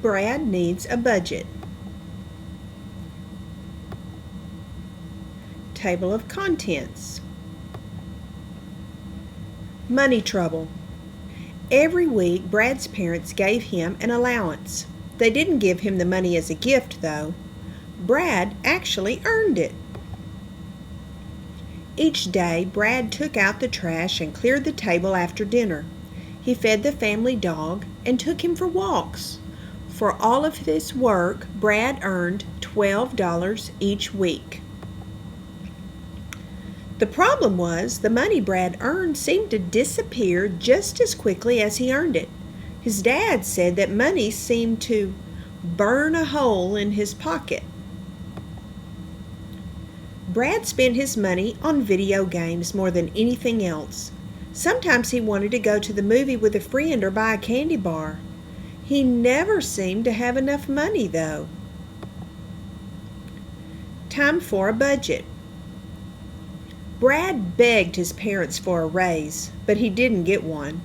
Brad needs a budget. Table of contents. Money trouble. Every week, Brad's parents gave him an allowance. They didn't give him the money as a gift, though. Brad actually earned it. Each day, Brad took out the trash and cleared the table after dinner. He fed the family dog and took him for walks. For all of this work, Brad earned $12 each week. The problem was the money Brad earned seemed to disappear just as quickly as he earned it. His dad said that money seemed to burn a hole in his pocket. Brad spent his money on video games more than anything else. Sometimes he wanted to go to the movie with a friend or buy a candy bar. He never seemed to have enough money, though. Time for a budget. Brad begged his parents for a raise, but he didn't get one.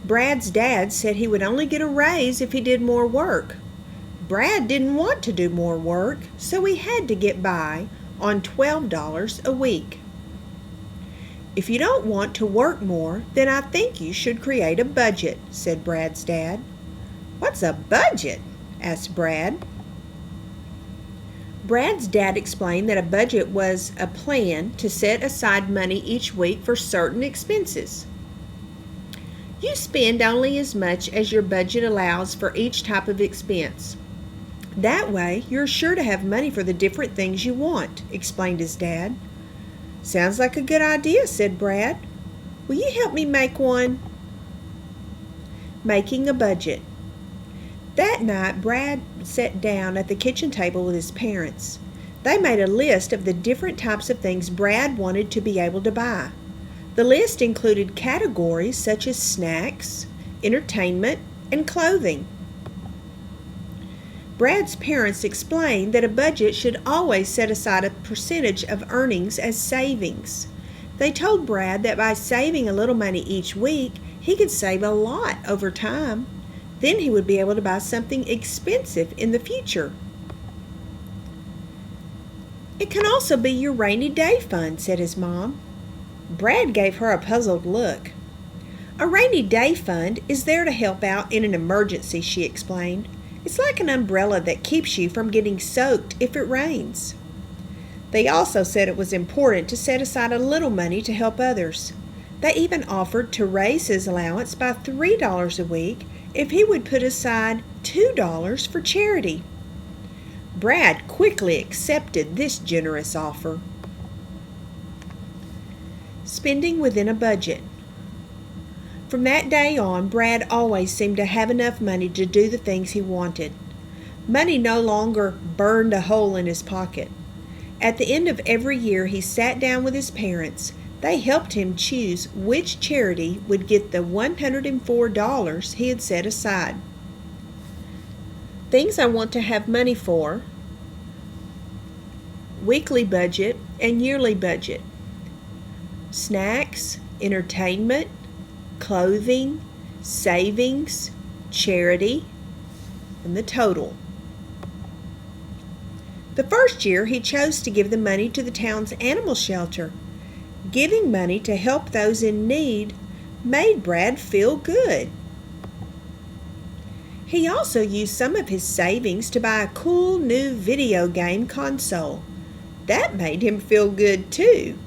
Brad's dad said he would only get a raise if he did more work. Brad didn't want to do more work, so he had to get by on $12 a week. "If you don't want to work more, then I think you should create a budget," said Brad's dad. "What's a budget?" asked Brad. Brad's dad explained that a budget was a plan to set aside money each week for certain expenses. You spend only as much as your budget allows for each type of expense. That way, you're sure to have money for the different things you want, explained his dad. "Sounds like a good idea," said Brad. "Will you help me make one?" Making a budget. That night, Brad sat down at the kitchen table with his parents. They made a list of the different types of things Brad wanted to be able to buy. The list included categories such as snacks, entertainment, and clothing. Brad's parents explained that a budget should always set aside a percentage of earnings as savings. They told Brad that by saving a little money each week, he could save a lot over time. Then he would be able to buy something expensive in the future. "It can also be your rainy day fund," said his mom. Brad gave her a puzzled look. "A rainy day fund is there to help out in an emergency," she explained. "It's like an umbrella that keeps you from getting soaked if it rains." They also said it was important to set aside a little money to help others. They even offered to raise his allowance by $3 a week if he would put aside $2 for charity. Brad quickly accepted this generous offer. Spending within a budget. From that day on, Brad always seemed to have enough money to do the things he wanted. Money no longer burned a hole in his pocket. At the end of every year, he sat down with his parents. They helped him choose which charity would get the $104 he had set aside. Things I want to have money for: weekly budget and yearly budget, snacks, entertainment, clothing, savings, charity, and the total. The first year, he chose to give the money to the town's animal shelter. Giving money to help those in need made Brad feel good. He also used some of his savings to buy a cool new video game console. That made him feel good too.